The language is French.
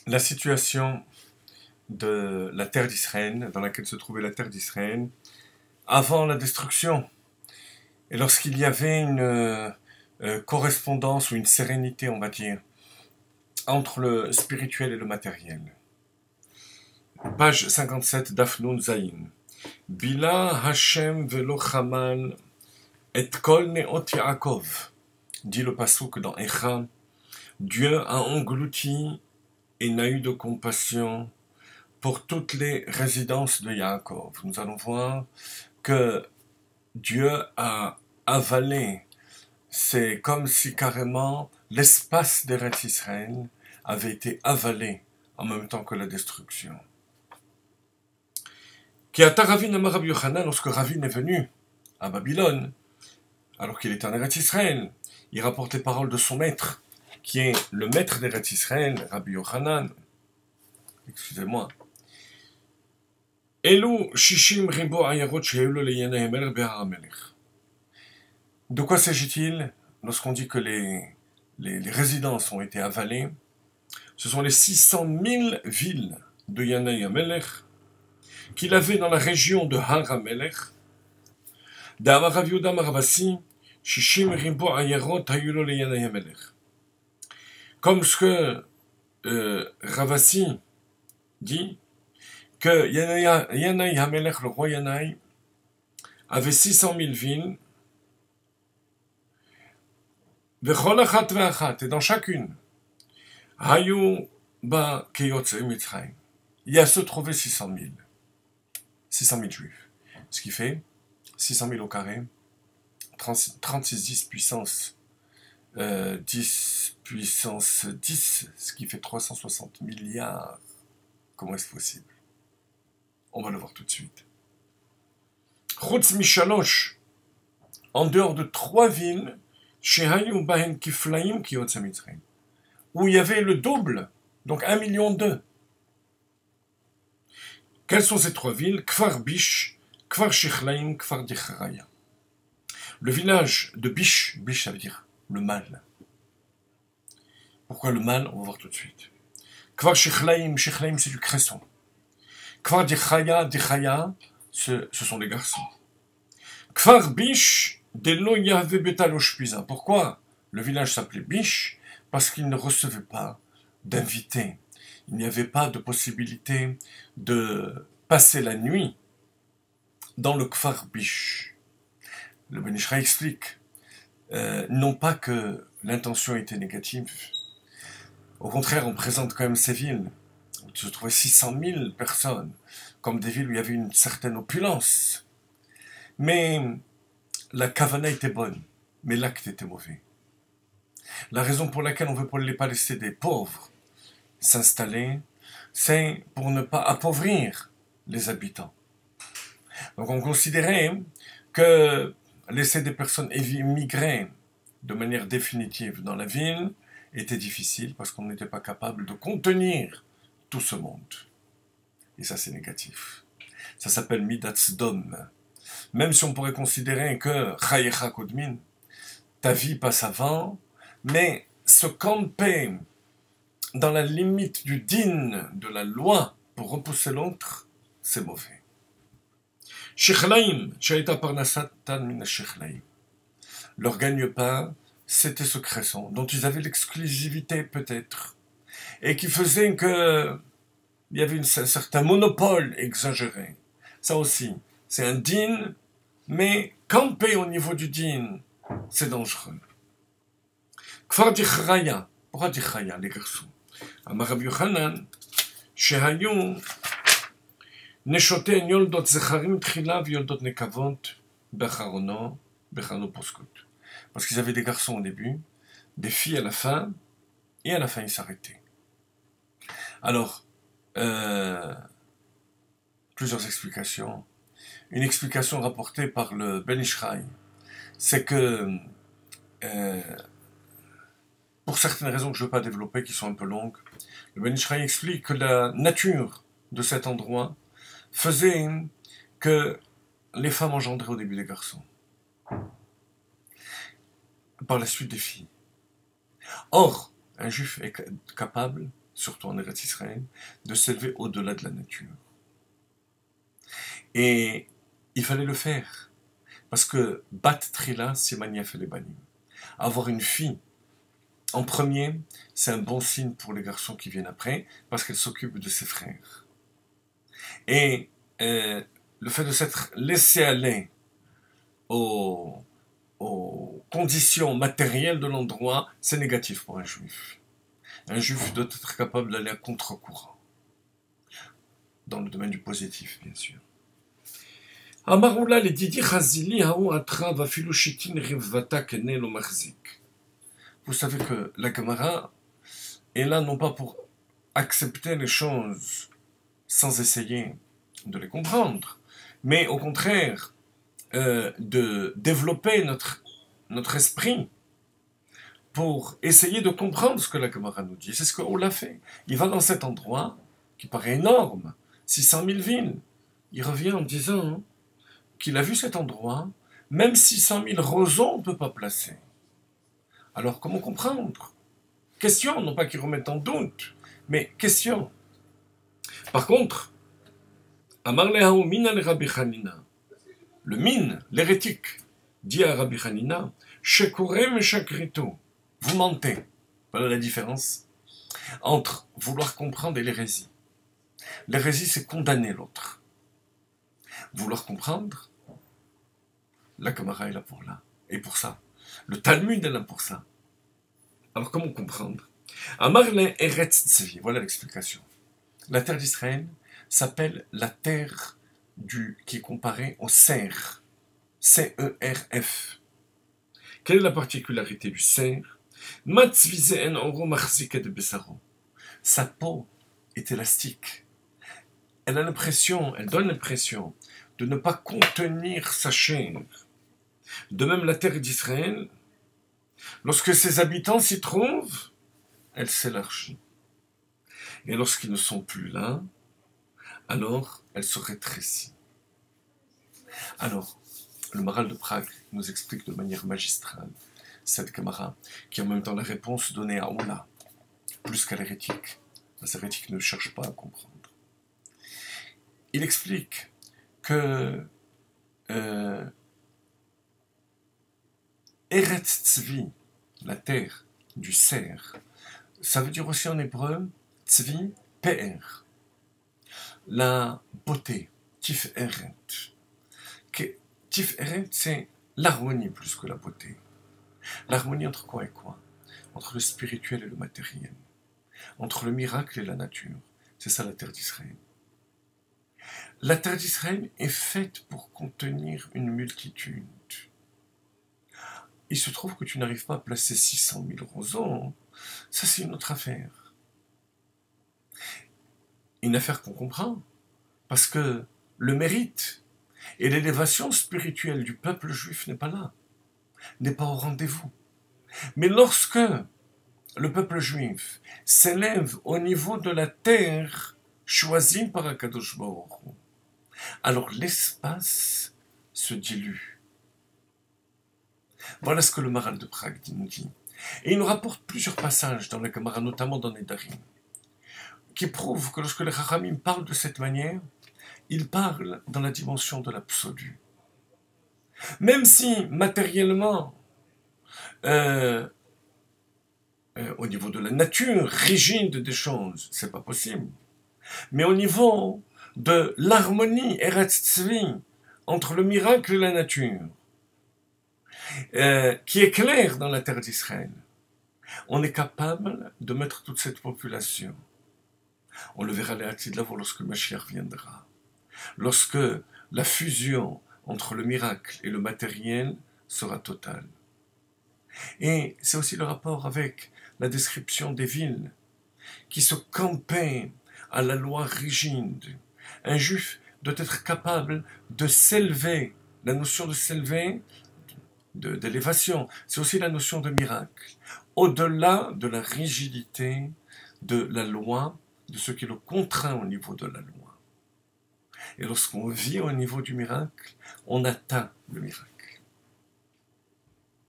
la situation de la terre d'Israël, dans laquelle se trouvait la terre d'Israël, avant la destruction, et lorsqu'il y avait une correspondance ou une sérénité, on va dire, entre le spirituel et le matériel. Page 57 d'Afnoun Zayin. Bila Hashem velo chamal et kol neot Yaakov, dit le passouk dans Echa. Dieu a englouti et n'a eu de compassion pour toutes les résidences de Yaakov. Nous allons voir que Dieu a avalé. C'est comme si carrément l'espace d'Eretz Israël avait été avalé en même temps que la destruction. Lorsque Ravin est venu à Babylone, alors qu'il était en Eretz Israël, il rapporte les paroles de son maître, qui est le maître d'Eretz Israël, Rabbi Yochanan. Excusez-moi. De quoi s'agit-il lorsqu'on dit que les résidences ont été avalées? Ce sont les 600 000 villes de Yanai Amelech qu'il avait dans la région de Har Amelech. Comme ce que Ravasi dit, que Yanai Hamelech, le roi Yanai, avait 600 000 villes, et dans chacune, il y a se trouvé 600 000 juifs. Ce qui fait 600 000 au carré, 36 10 puissance 10 puissance 10, ce qui fait 360 milliards. Comment est-ce possible? On va le voir tout de suite. Chutz Mishalosh, en dehors de 3 villes, où il y avait le double, donc 1,2 million. Quelles sont ces 3 villes? Kfar Bish, Kfar Shichlaim, Kfar Dichraya. Le village de Bish, Bish ça veut dire le mal. Pourquoi le mal? On va voir tout de suite. Kfar Shichlaim, Shichlaim c'est du cresson. Kfar Dichraya, Dichraya, ce sont les garçons. Kfar Bish, Delo Yahve Betalosh Pisa. Pourquoi le village s'appelait Bish? Parce qu'il ne recevait pas d'invités. Il n'y avait pas de possibilité de passer la nuit dans le Kfar Bish. Le Ben Ish Chai explique, non pas que l'intention était négative, au contraire, on présente quand même ces villes, où se trouvaient 600 000 personnes, comme des villes où il y avait une certaine opulence. Mais la kavana était bonne, mais l'acte était mauvais. La raison pour laquelle on ne veut pas laisser des pauvres s'installer, c'est pour ne pas appauvrir les habitants. Donc on considérait que laisser des personnes émigrer de manière définitive dans la ville était difficile parce qu'on n'était pas capable de contenir tout ce monde. Et ça c'est négatif. Ça s'appelle Midatz Dom. Même si on pourrait considérer que Chayecha Kodmin, ta vie passe avant, mais se camper dans la limite du din, de la loi, pour repousser l'autre, c'est mauvais. Shichlaim, Shaita Parnasatan Mina Shichlaim. Leur gagne-pain, c'était ce cresson, dont ils avaient l'exclusivité peut-être, et qui faisait que il y avait un certain monopole exagéré. Ça aussi, c'est un din, mais camper au niveau du din, c'est dangereux. Kfar Dichraya, pourquoi Dichraya, les garçons? Amar Rabbi Yochanan, שהיו נשותיהן יולדות זכרים תחילה ויולדות נקבות באחרונו פוסקות. Parce qu'ils avaient des garçons au début, des filles à la fin, et à la fin ils s'arrêtaient. Alors, plusieurs explications. Une explication rapportée par le Ben Ish Chai, c'est que pour certaines raisons que je ne veux pas développer, qui sont un peu longues, le Ben Ish Chai explique que la nature de cet endroit faisait que les femmes engendraient au début des garçons, par la suite des filles. Or, un juif est capable surtout en Eretz Israël, de s'élever au-delà de la nature. Et il fallait le faire, parce que Bat Trila, c'est Maniaf et les Banim. Avoir une fille en premier, c'est un bon signe pour les garçons qui viennent après, parce qu'elle s'occupe de ses frères. Et le fait de s'être laissé aller aux conditions matérielles de l'endroit, c'est négatif pour un juif. Un juif doit être capable d'aller à contre-courant, dans le domaine du positif, bien sûr. Amaroula les Didi Chazili haou atra vafilu shitin rivvata kene lo marzik. Vous savez que la Gemara est là non pas pour accepter les choses sans essayer de les comprendre, mais au contraire de développer notre esprit pour essayer de comprendre ce que la Gemara nous dit. C'est ce qu'on l'a fait. Il va dans cet endroit qui paraît énorme, 600 000 villes. Il revient en disant qu'il a vu cet endroit, même 600 000 roseaux on ne peut pas placer. Alors comment comprendre? Question, non pas qu'ils remettent en doute, mais question. Par contre, Amar lehaou mina le Rabbi Hanina, le mine, l'hérétique, dit à Rabbi Hanina, Shekurem et Shakrito, vous mentez. Voilà la différence entre vouloir comprendre et l'hérésie. L'hérésie, c'est condamner l'autre. Vouloir comprendre, la Gemara est là pour là, et pour ça. Le Talmud est là pour ça. Alors comment comprendre? Amar le Eretz Tzvi, voilà l'explication. La terre d'Israël s'appelle la terre qui est comparée au cerf. C-E-R-F. Quelle est la particularité du cerf? Sa peau est élastique. Elle donne l'impression de ne pas contenir sa chair. De même, la terre d'Israël, lorsque ses habitants s'y trouvent, elle s'élargit. Et lorsqu'ils ne sont plus là, alors elle se rétrécit. Alors, le Maharal de Prague nous explique de manière magistrale cette Gemara, qui est en même temps la réponse donnée à Oula, plus qu'à l'hérétique. Les hérétiques ne cherchent pas à comprendre. Il explique que Eretz Tzvi, la terre du cerf, ça veut dire aussi en hébreu Tzvi Pe'er, la beauté, Tiferet. Tiferet, c'est l'harmonie plus que la beauté. L'harmonie entre quoi et quoi? Entre le spirituel et le matériel. Entre le miracle et la nature. C'est ça la terre d'Israël. La terre d'Israël est faite pour contenir une multitude. Il se trouve que tu n'arrives pas à placer 600 000 roseaux. Ça, c'est une autre affaire. Une affaire qu'on comprend. Parce que le mérite et l'élévation spirituelle du peuple juif n'est pas là. N'est pas au rendez-vous. Mais lorsque le peuple juif s'élève au niveau de la terre choisie par Akadosh Baruch Hu, alors l'espace se dilue. Voilà ce que le Maharal de Prague nous dit. Et il nous rapporte plusieurs passages dans la Gemara, notamment dans Nedarim, qui prouvent que lorsque les Chachamim parlent de cette manière, ils parlent dans la dimension de l'absolu. Même si matériellement, au niveau de la nature rigide des choses, c'est pas possible. Mais au niveau de l'harmonie Eretz Tzvi entre le miracle et la nature, qui est claire dans la terre d'Israël, on est capable de mettre toute cette population. On le verra à l'avant lorsque Mashiach viendra. Lorsque la fusion entre le miracle et le matériel sera totale. Et c'est aussi le rapport avec la description des villes qui se campaient à la loi rigide. Un juif doit être capable de s'élever. La notion de s'élever, d'élévation, c'est aussi la notion de miracle. Au-delà de la rigidité de la loi, de ce qui le contraint au niveau de la loi. Et lorsqu'on vit au niveau du miracle, on atteint le miracle.